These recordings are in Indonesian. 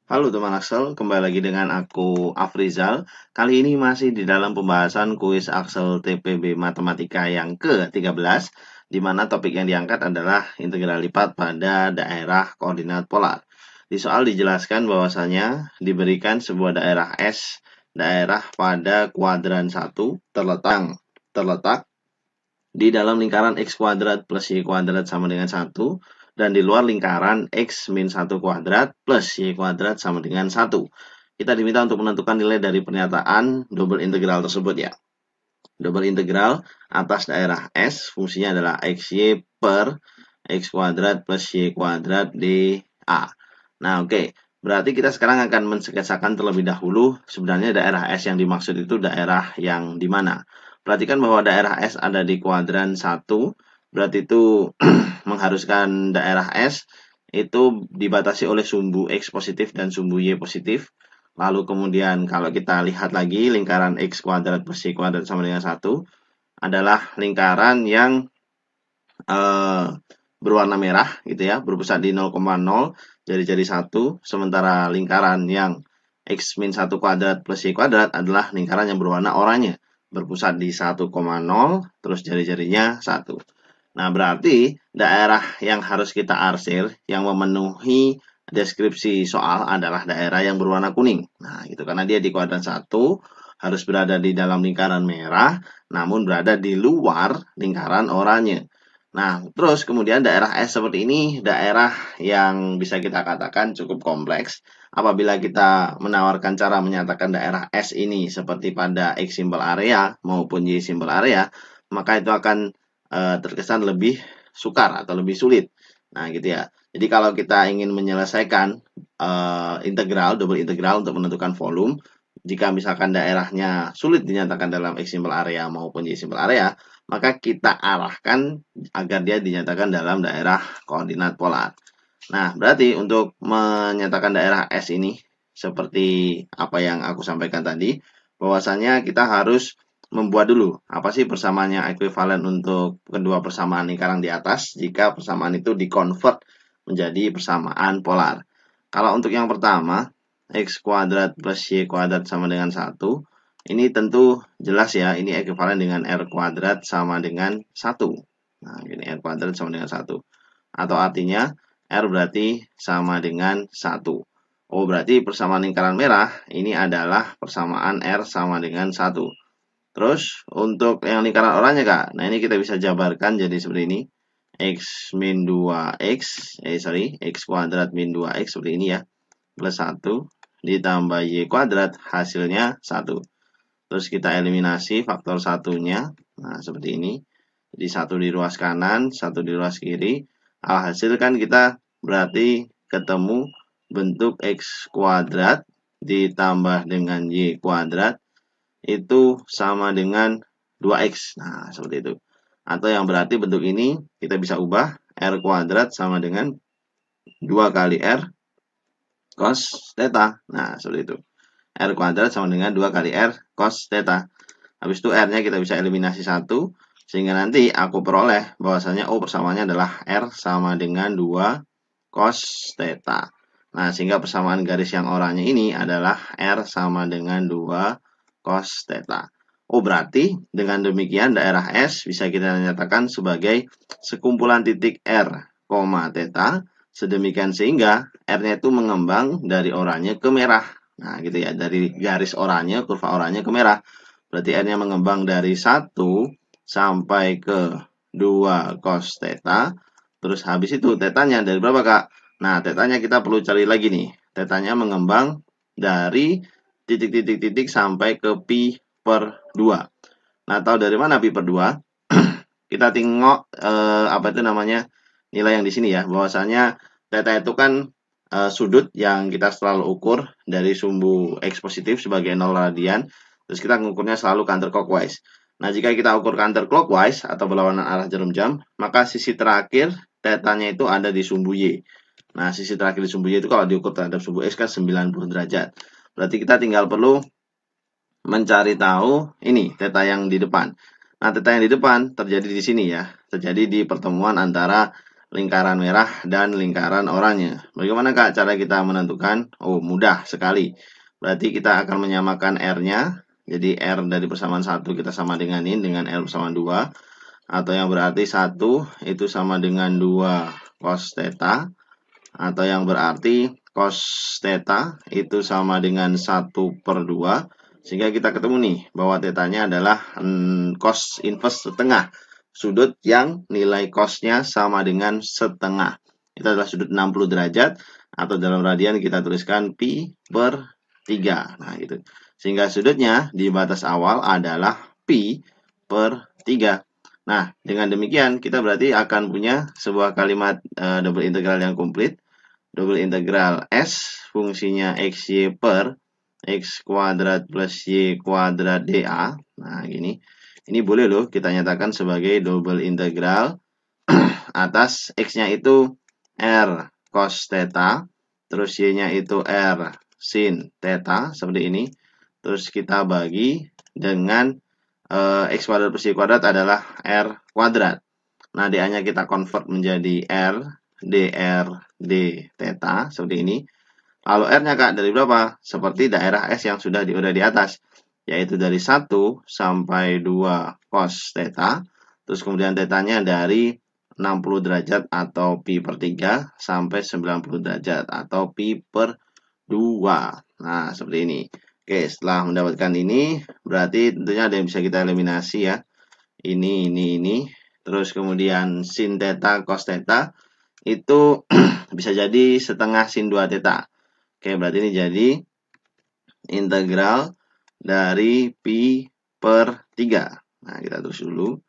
Halo teman Axel, kembali lagi dengan aku Afrizal. Kali ini masih di dalam pembahasan kuis Axel TPB Matematika yang ke-13, di mana topik yang diangkat adalah integral lipat pada daerah koordinat polar. Di soal dijelaskan bahwasanya diberikan sebuah daerah S, daerah pada kuadran 1 terletak di dalam lingkaran x kuadrat plus y kuadrat sama dengan 1 dan di luar lingkaran x min 1 kuadrat plus y kuadrat sama dengan 1. Kita diminta untuk menentukan nilai dari pernyataan double integral tersebut ya. Double integral atas daerah S fungsinya adalah xy per x kuadrat plus y kuadrat dA. Nah, oke. Berarti kita sekarang akan mensketsakan terlebih dahulu sebenarnya daerah S yang dimaksud itu daerah yang di mana. Perhatikan bahwa daerah S ada di kuadran 1, berarti itu mengharuskan daerah S itu dibatasi oleh sumbu X positif dan sumbu Y positif. Lalu kemudian kalau kita lihat lagi lingkaran X kuadrat plus Y kuadrat sama dengan 1 adalah lingkaran yang berwarna merah gitu ya, berpusat di 0,0 jari-jari 1, sementara lingkaran yang x min 1 kuadrat plus y kuadrat adalah lingkaran yang berwarna oranye, berpusat di 1,0 terus jari-jarinya 1. Nah, berarti daerah yang harus kita arsir yang memenuhi deskripsi soal adalah daerah yang berwarna kuning. Nah, gitu karena dia di kuadran 1 harus berada di dalam lingkaran merah namun berada di luar lingkaran oranye. Nah, terus kemudian daerah S seperti ini, daerah yang bisa kita katakan cukup kompleks. Apabila kita menawarkan cara menyatakan daerah S ini seperti pada X simple area maupun Y simple area, maka itu akan terkesan lebih sukar atau lebih sulit. Nah, gitu ya. Jadi kalau kita ingin menyelesaikan double integral untuk menentukan volume, jika misalkan daerahnya sulit dinyatakan dalam X simple area maupun Y simple area, maka kita arahkan agar dia dinyatakan dalam daerah koordinat polar. Nah, berarti untuk menyatakan daerah S ini, seperti apa yang aku sampaikan tadi, bahwasanya kita harus membuat dulu apa sih persamaan yang ekuivalen untuk kedua persamaan lingkaran di atas jika persamaan itu dikonvert menjadi persamaan polar. Kalau untuk yang pertama, x kuadrat plus y kuadrat sama dengan 1, ini tentu jelas ya, ini ekuivalen dengan r kuadrat sama dengan 1. Nah, ini r kuadrat sama dengan 1. Atau artinya, r berarti sama dengan 1. Oh, berarti persamaan lingkaran merah ini adalah persamaan r sama dengan 1. Terus, untuk yang lingkaran oranye, Kak. Nah, ini kita bisa jabarkan jadi seperti ini. X min 2x, x kuadrat min 2x seperti ini ya. Plus 1 ditambah y kuadrat hasilnya 1. Terus kita eliminasi faktor satunya. Nah, seperti ini. Jadi 1 di ruas kanan, 1 di ruas kiri. Alhasil kan kita berarti ketemu bentuk x kuadrat ditambah dengan y kuadrat itu sama dengan 2x. Nah, seperti itu. Atau yang berarti bentuk ini kita bisa ubah r kuadrat sama dengan 2 kali r cos theta. Nah, seperti itu. R kuadrat sama dengan 2 kali R cos theta. Habis itu R-nya kita bisa eliminasi 1. Sehingga nanti aku peroleh bahwasanya persamaannya adalah R sama dengan 2 cos theta. Nah, sehingga persamaan garis yang oranye ini adalah R sama dengan 2 cos theta. Berarti dengan demikian daerah S bisa kita nyatakan sebagai sekumpulan titik R, theta. Sedemikian sehingga R-nya itu mengembang dari oranye ke merah. Nah, gitu ya, dari garis oranye, kurva oranye ke merah. Berarti R-nya mengembang dari 1 sampai ke 2 cos theta. Terus habis itu tetanya dari berapa, Kak? Nah, tetanya kita perlu cari lagi nih. Tetanya mengembang dari titik-titik-titik sampai ke pi per 2. Nah, tahu dari mana pi per 2? Kita tengok apa itu namanya nilai yang di sini ya, bahwasanya theta itu kan sudut yang kita selalu ukur dari sumbu X positif sebagai 0 radian, terus kita mengukurnya selalu counterclockwise. Nah, jika kita ukur counterclockwise atau berlawanan arah jarum jam, maka sisi terakhir tetanya itu ada di sumbu Y. Nah, sisi terakhir di sumbu Y itu kalau diukur terhadap sumbu X kan 90 derajat. Berarti kita tinggal perlu mencari tahu ini theta yang di depan. Nah, theta yang di depan terjadi di sini ya, terjadi di pertemuan antara lingkaran merah dan lingkaran oranye. Bagaimana Kak cara kita menentukan? Oh, mudah sekali. Berarti kita akan menyamakan R-nya. Jadi R dari persamaan 1 kita sama dengan ini, dengan R persamaan 2. Atau yang berarti 1 itu sama dengan 2 cos theta. Atau yang berarti cos theta itu sama dengan 1/2. Sehingga kita ketemu nih, bahwa tetanya adalah cos inverse setengah. Sudut yang nilai cosnya sama dengan setengah. Itu adalah sudut 60 derajat. Atau dalam radian kita tuliskan pi/3. Nah, gitu. Sehingga sudutnya di batas awal adalah pi/3. Nah, dengan demikian kita berarti akan punya sebuah kalimat double integral yang komplit. Double integral S fungsinya XY per X kuadrat plus Y kuadrat dA. Nah, gini. Ini boleh loh kita nyatakan sebagai double integral atas X-nya itu R cos theta, terus Y-nya itu R sin theta, seperti ini. Terus kita bagi dengan X kuadrat plus Y kuadrat adalah R kuadrat. Nah, dA-nya kita convert menjadi R dr d theta, seperti ini. Lalu R-nya Kak dari berapa? Seperti daerah S yang sudah diudah di atas, yaitu dari 1 sampai 2 cos theta. Terus kemudian theta-nya dari 60 derajat atau pi/3 sampai 90 derajat atau pi/2. Nah, seperti ini. Oke, setelah mendapatkan ini, berarti tentunya ada yang bisa kita eliminasi ya. Ini. Terus kemudian sin theta, cos theta itu bisa jadi setengah sin 2 theta. Oke, berarti ini jadi integral dari pi/3. Nah, kita tulis dulu.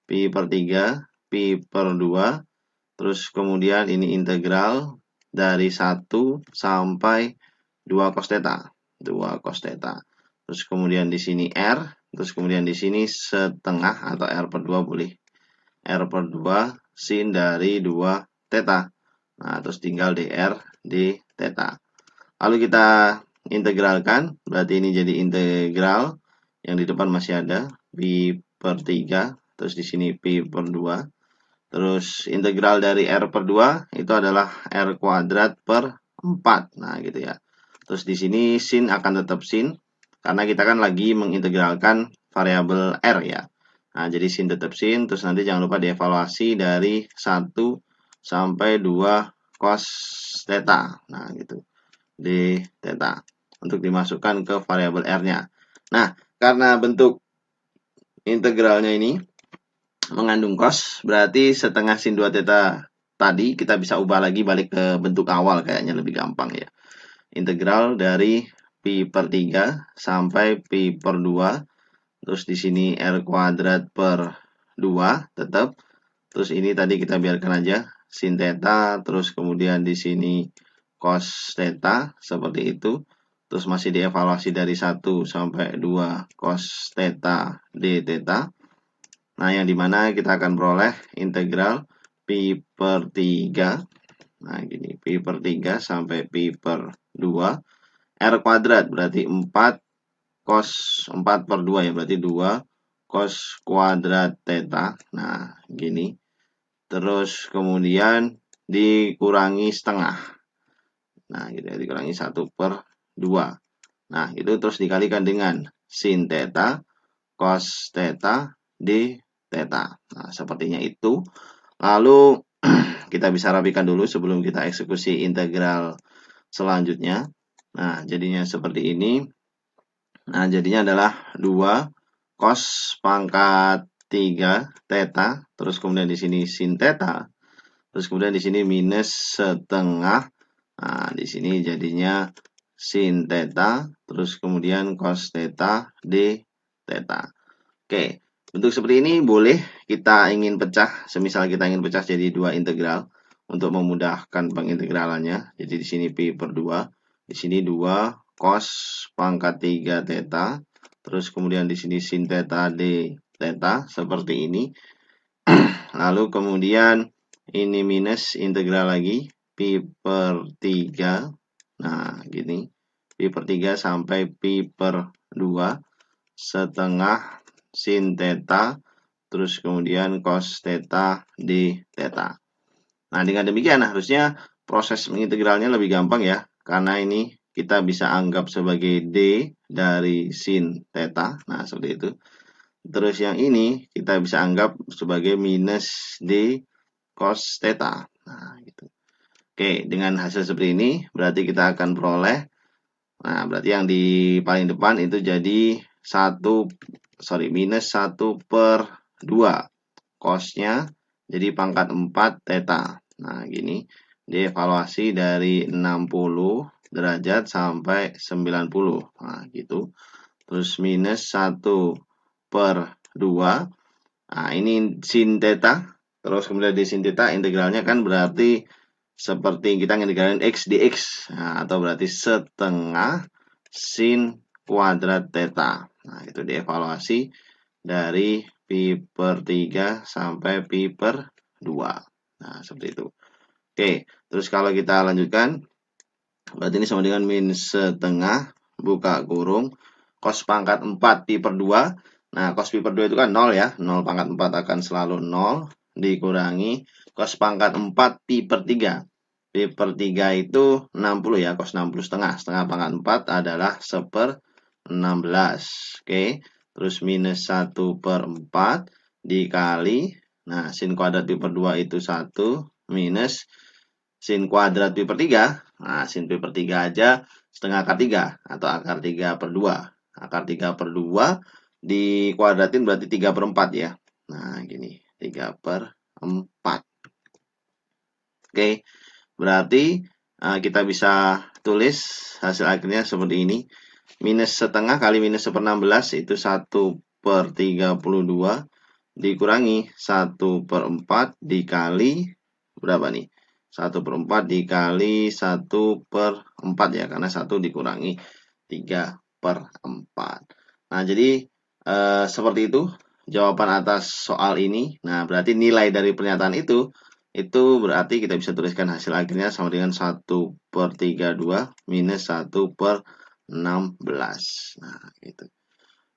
Pi/3, pi/2. Terus kemudian ini integral dari 1 sampai 2 cos theta. 2 cos theta. Terus kemudian di sini R. Terus kemudian di sini setengah atau R/2 boleh. R/2 sin dari 2 theta. Nah, terus tinggal dr d theta. Lalu kita integralkan, berarti ini jadi integral yang di depan masih ada pi/3, terus di sini pi/2. Terus integral dari R/2 itu adalah R kuadrat per 4. Nah, gitu ya. Terus di sini sin akan tetap sin karena kita kan lagi mengintegralkan variabel R ya. Nah, jadi sin tetap sin, terus nanti jangan lupa dievaluasi dari 1 sampai 2 cos theta. Nah, gitu. D theta untuk dimasukkan ke variabel R-nya. Nah, karena bentuk integralnya ini mengandung cos, berarti setengah sin 2 theta tadi kita bisa ubah lagi balik ke bentuk awal, kayaknya lebih gampang ya. Integral dari pi/3 sampai pi/2. Terus di sini R kuadrat per 2 tetap. Terus ini tadi kita biarkan aja sin theta, terus kemudian di sini cos theta seperti itu. Terus masih dievaluasi dari 1 sampai 2 cos theta d theta. Nah, yang dimana kita akan peroleh integral pi/3. Nah, gini, pi/3 sampai pi/2. R kuadrat berarti 4 cos 4/2 ya, berarti 2 cos kuadrat theta. Nah, gini. Terus kemudian dikurangi setengah. Nah, gitu ya, dikurangi 1/2. Nah, itu terus dikalikan dengan sin theta, cos theta, d theta. Nah, sepertinya itu. Lalu kita bisa rapikan dulu sebelum kita eksekusi integral selanjutnya. Nah, jadinya seperti ini. Nah, jadinya adalah 2 cos pangkat 3 theta, terus kemudian di sini sin theta, terus kemudian di sini minus setengah. Nah, di sini jadinya sin theta, terus kemudian cos theta d theta. Oke, bentuk seperti ini boleh kita ingin pecah, semisal kita ingin pecah jadi 2 integral untuk memudahkan pengintegralannya. Jadi di sini pi/2, di sini 2 cos pangkat 3 theta, terus kemudian di sini sin theta d theta seperti ini. Lalu kemudian ini minus integral lagi pi/3. Nah, gini. Pi/3 sampai pi/2 setengah sin theta, terus kemudian cos theta d theta. Nah, dengan demikian harusnya proses mengintegralnya lebih gampang ya, karena ini kita bisa anggap sebagai D dari sin theta. Nah, seperti itu. Terus yang ini kita bisa anggap sebagai minus D cos theta. Nah, gitu. Oke, dengan hasil seperti ini berarti kita akan peroleh, nah berarti yang di paling depan itu jadi minus 1/2 cosnya jadi pangkat 4 theta. Nah, gini dievaluasi dari 60 derajat sampai 90. Nah, gitu. Terus minus 1/2. Nah, ini sin theta. Terus kemudian di sin theta integralnya kan berarti seperti kita ngintegralin x dx. Nah, atau berarti setengah sin kuadrat theta. Nah, itu dievaluasi dari pi per 3 sampai pi per 2. Nah, seperti itu. Oke, terus kalau kita lanjutkan, berarti ini sama dengan min setengah, buka kurung, cos pangkat 4 pi per 2. Nah, cos pi per 2 itu kan 0 ya. 0 pangkat 4 akan selalu 0. Dikurangi cos pangkat 4 pi per 3. Pi per 3 itu 60 ya. Cos 60 setengah. Setengah pangkat 4 adalah 1/16. Oke. Terus minus 1/4 dikali. Nah, sin kuadrat pi per 2 itu 1. Minus sin kuadrat pi per 3. Nah, sin pi per 3 aja setengah akar 3 atau akar 3/2. Akar 3/2 dikuadratin berarti 3/4 ya. Nah, gini, 3/4. Oke, berarti kita bisa tulis hasil akhirnya seperti ini. Minus setengah kali minus 1/16 itu 1/32 dikurangi 1/4 dikali berapa nih? 1/4 dikali 1/4 ya, karena 1 dikurangi 3/4. Nah, jadi seperti itu jawaban atas soal ini. Nah, berarti nilai dari pernyataan itu berarti kita bisa tuliskan hasil akhirnya sama dengan 1/32 minus 1/16. Nah, gitu.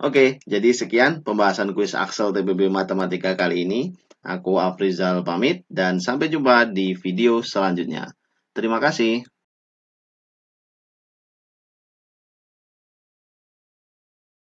Oke, jadi sekian pembahasan kuis Axel TBB Matematika kali ini. Aku Afrizal pamit dan sampai jumpa di video selanjutnya. Terima kasih.